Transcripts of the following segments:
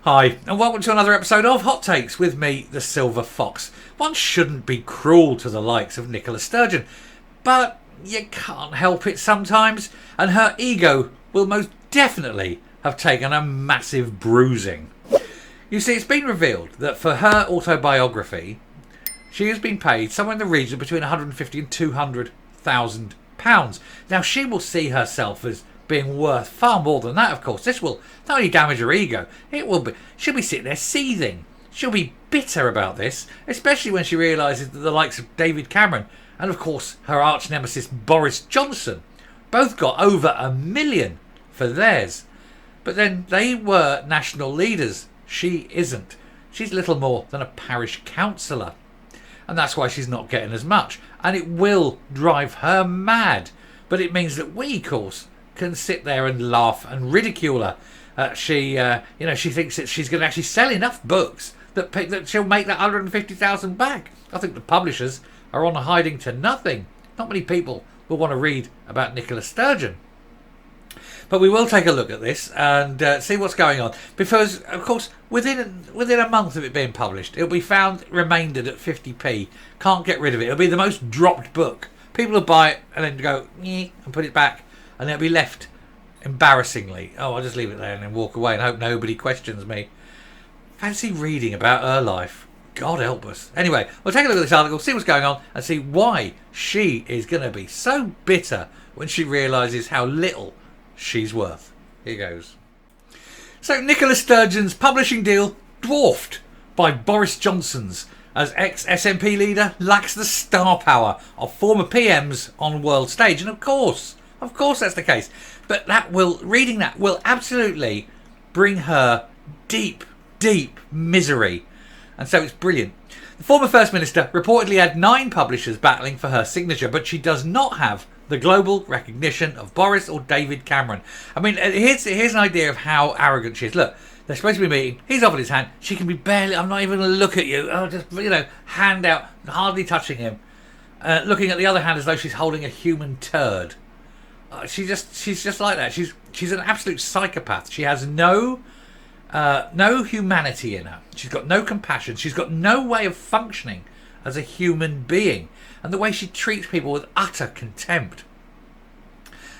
Hi, and welcome to another episode of Hot Takes with me, the Silver Fox. One shouldn't be cruel to the likes of Nicola Sturgeon, but you can't help it sometimes, and her ego will most definitely have taken a massive bruising. You see, it's been revealed that for her autobiography, she has been paid somewhere in the region between £150,000 and £200,000. Now, she will see herself as being worth far more than that, of course. This will not only damage her ego, she'll be sitting there seething. She'll be bitter about this, especially when she realises that the likes of David Cameron and, of course, her arch nemesis Boris Johnson both got over £1 million for theirs. But then they were national leaders. She isn't. She's little more than a parish councillor. And that's why she's not getting as much. And it will drive her mad. But it means that we, of course, can sit there and laugh and ridicule her. She thinks that she's going to actually sell enough books that she'll make that 150,000 back. I think the publishers are on a hiding to nothing. Not many people will want to read about Nicola Sturgeon. But we will take a look at this and see what's going on. Because, of course, within a month of it being published, it'll be found remaindered at 50p. Can't get rid of it. It'll be the most dropped book. People will buy it and then go, and put it back. And it'll be left embarrassingly. Oh, I'll just leave it there and then walk away and hope nobody questions me. Fancy reading about her life. God help us. Anyway, we'll take a look at this article, see what's going on, and see why she is going to be so bitter when she realises how little she's worth. Here goes. So, Nicola Sturgeon's publishing deal dwarfed by Boris Johnson's, as ex-SNP leader lacks the star power of former PMs on world stage. And of course that's the case. But reading that will absolutely bring her deep, deep misery. And so it's brilliant. The former First Minister reportedly had 9 publishers battling for her signature, but she does not have the global recognition of Boris or David Cameron. I mean, here's an idea of how arrogant she is. Look, they're supposed to be meeting. He's offered his hand. She can be barely, I'm not even going to look at you. Oh, just, hand out, hardly touching him. Looking at the other hand as though she's holding a human turd. She's just like that. She's an absolute psychopath. She has no humanity in her. She's got no compassion. She's got no way of functioning as a human being. And the way she treats people with utter contempt.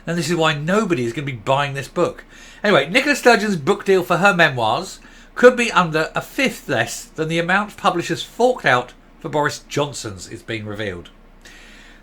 And this is why nobody is going to be buying this book. Anyway, Nicola Sturgeon's book deal for her memoirs could be under a fifth less than the amount publishers forked out for Boris Johnson's, is being revealed.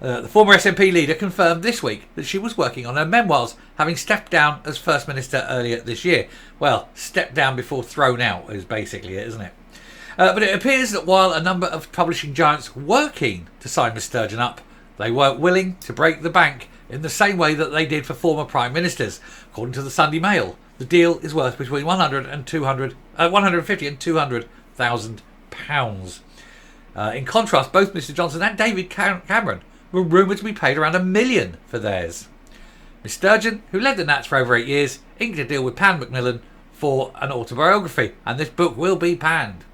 The former SNP leader confirmed this week that she was working on her memoirs, having stepped down as First Minister earlier this year. Well, stepped down before thrown out is basically it, isn't it? But it appears that while a number of publishing giants were keen to sign Miss Sturgeon up, they weren't willing to break the bank in the same way that they did for former Prime Ministers. According to the Sunday Mail, the deal is worth between £150,000 and £200,000. In contrast, both Mr Johnson and David Cameron were rumoured to be paid around £1 million for theirs. Miss Sturgeon, who led the Nats for over 8 years, inked a deal with Pan Macmillan for an autobiography, and this book will be panned.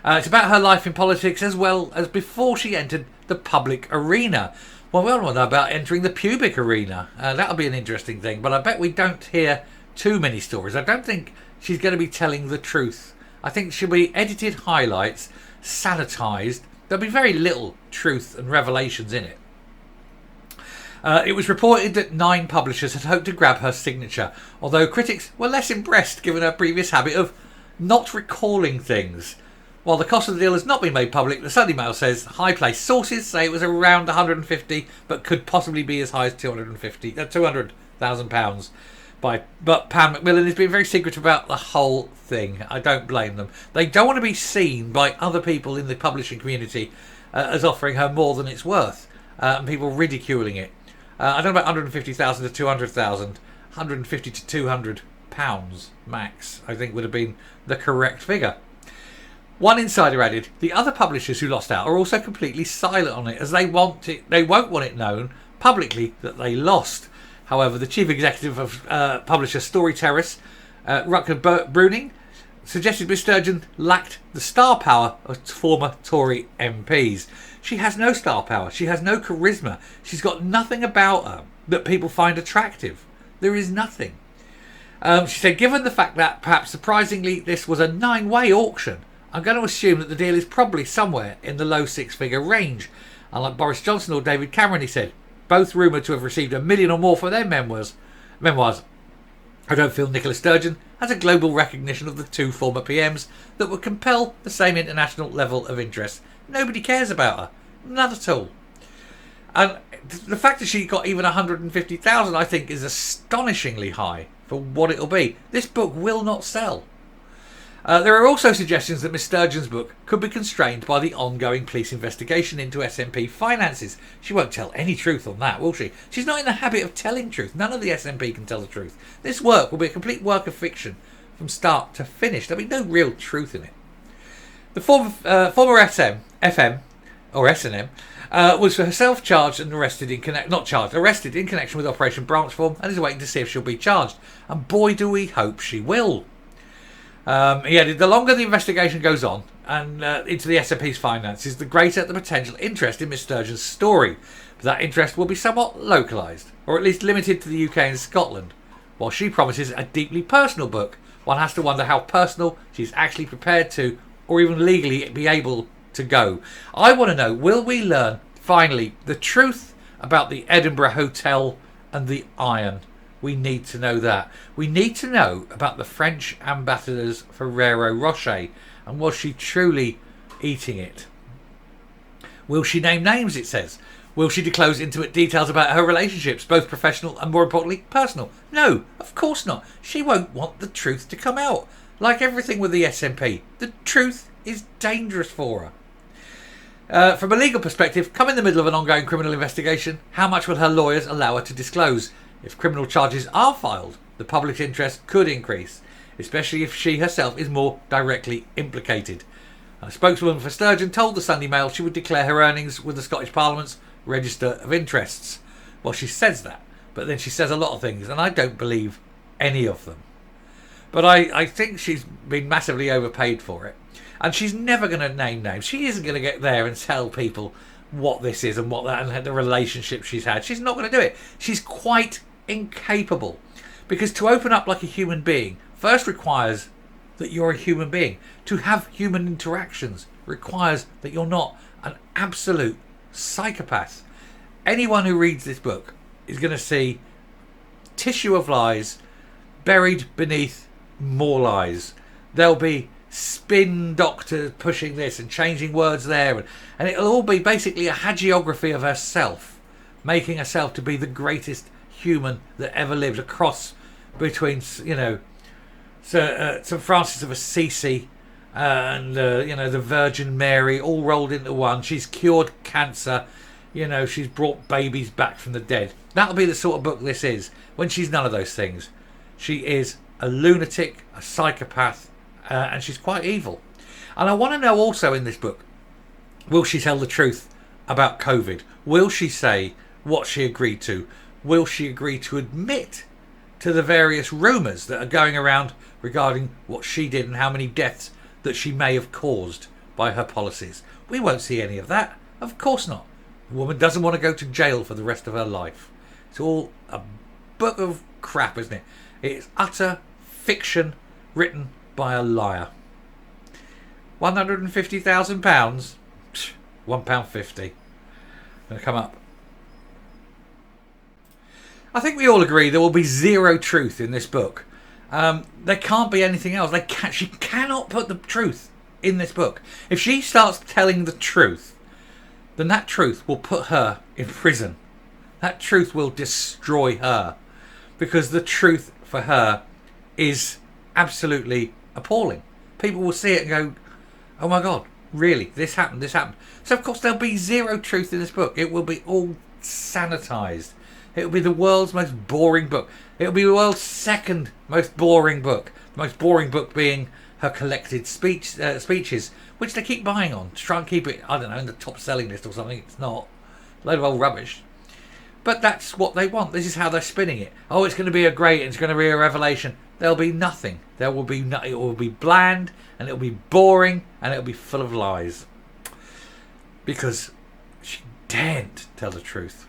It's about her life in politics as well as before she entered the public arena. Well, we all want to know about entering the pubic arena. That'll be an interesting thing, but I bet we don't hear too many stories. I don't think she's going to be telling the truth. I think she'll be edited highlights, sanitised. There'll be very little truth and revelations in it. It was reported that 9 publishers had hoped to grab her signature, although critics were less impressed given her previous habit of not recalling things. While the cost of the deal has not been made public, the Sunday Mail says high-placed sources say it was around 150, but could possibly be as high as £200,000. But Pan Macmillan has been very secretive about the whole thing. I don't blame them. They don't want to be seen by other people in the publishing community as offering her more than it's worth, and people ridiculing it. I don't know about 150,000 to 200,000. 150 to 200 pounds max, I think, would have been the correct figure. One insider added, the other publishers who lost out are also completely silent on it, as they won't want it known publicly that they lost. However, the chief executive of publisher Story Terrace, Rutger Bruning, suggested Miss Sturgeon lacked the star power of former Tory MPs. She has no star power. She has no charisma. She's got nothing about her that people find attractive. There is nothing. She said, given the fact that, perhaps surprisingly, this was a 9-way auction, I'm going to assume that the deal is probably somewhere in the low 6-figure range. Unlike Boris Johnson or David Cameron, he said, both rumoured to have received $1 million or more for their memoirs. I don't feel Nicola Sturgeon has a global recognition of the two former PMs that would compel the same international level of interest. Nobody cares about her. Not at all. And the fact that she got even 150,000, I think, is astonishingly high for what it'll be. This book will not sell. There are also suggestions that Miss Sturgeon's book could be constrained by the ongoing police investigation into SNP finances. She won't tell any truth on that, will she? She's not in the habit of telling truth. None of the SNP can tell the truth. This work will be a complete work of fiction from start to finish. There'll be no real truth in it. The former FM or S&M was herself charged and arrested arrested in connection with Operation Branchform, and is waiting to see if she'll be charged. And boy, do we hope she will. He added, the longer the investigation goes on and into the SNP's finances, the greater the potential interest in Miss Sturgeon's story. But that interest will be somewhat localised, or at least limited to the UK and Scotland. While she promises a deeply personal book, one has to wonder how personal she's actually prepared to, or even legally be able to go. I want to know, will we learn, finally, the truth about the Edinburgh Hotel and the iron? We need to know that. We need to know about the French ambassador's Ferrero Rocher, and was she truly eating it? Will she name names, it says? Will she disclose intimate details about her relationships, both professional and, more importantly, personal? No, of course not. She won't want the truth to come out. Like everything with the SNP, the truth is dangerous for her. From a legal perspective, come in the middle of an ongoing criminal investigation, how much will her lawyers allow her to disclose? If criminal charges are filed, the public interest could increase, especially if she herself is more directly implicated. A spokeswoman for Sturgeon told the Sunday Mail she would declare her earnings with the Scottish Parliament's Register of Interests. Well, she says that, but then she says a lot of things, and I don't believe any of them. But I think she's been massively overpaid for it. And she's never going to name names. She isn't going to get there and tell people what this is and what that and the relationship she's had. She's not going to do it. She's quite incapable, because to open up like a human being first requires that you're a human being. To have human interactions requires that you're not an absolute psychopath. Anyone who reads this book is going to see tissue of lies buried beneath more lies. There'll be spin doctors pushing this and changing words there, and it'll all be basically a hagiography of herself, making herself to be the greatest human that ever lived, across between, St Francis of Assisi and the Virgin Mary, all rolled into one. She's cured cancer, she's brought babies back from the dead. That'll be the sort of book this is, when she's none of those things. She is a lunatic, a psychopath, and she's quite evil. And I want to know also in this book, will she tell the truth about COVID? Will she say what she agreed to? Will she agree to admit to the various rumours that are going around regarding what she did and how many deaths that she may have caused by her policies? We won't see any of that. Of course not. The woman doesn't want to go to jail for the rest of her life. It's all a book of crap, isn't it? It's utter fiction written by a liar. £150,000? £1.50. Gonna come up. I think we all agree there will be zero truth in this book. There can't be anything else. She cannot put the truth in this book. If she starts telling the truth, then that truth will put her in prison. That truth will destroy her, because the truth for her is absolutely appalling. People will see it and go, oh my God, really? This happened. So of course there'll be zero truth in this book. It will be all sanitised. It will be the world's most boring book. It will be the world's second most boring book. The most boring book being her collected speeches, which they keep buying on to try and keep it, I don't know, in the top selling list or something. It's not. A load of old rubbish. But that's what they want. This is how they're spinning it. Oh, it's going to be it's going to be a revelation. There'll be nothing. It will be bland, and it'll be boring, and it'll be full of lies. Because she daren't tell the truth.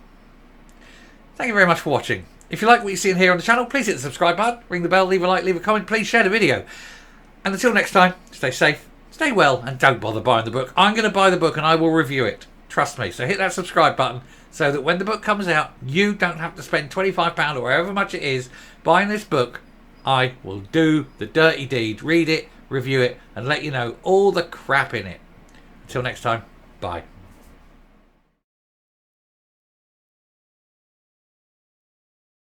Thank you very much for watching. If you like what you're seeing here on the channel, please hit the subscribe button, ring the bell, leave a like, leave a comment, please share the video. And until next time, stay safe, stay well, and don't bother buying the book. I'm going to buy the book and I will review it. Trust me. So hit that subscribe button so that when the book comes out, you don't have to spend £25 or however much it is buying this book. I will do the dirty deed, read it, review it, and let you know all the crap in it. Until next time, bye.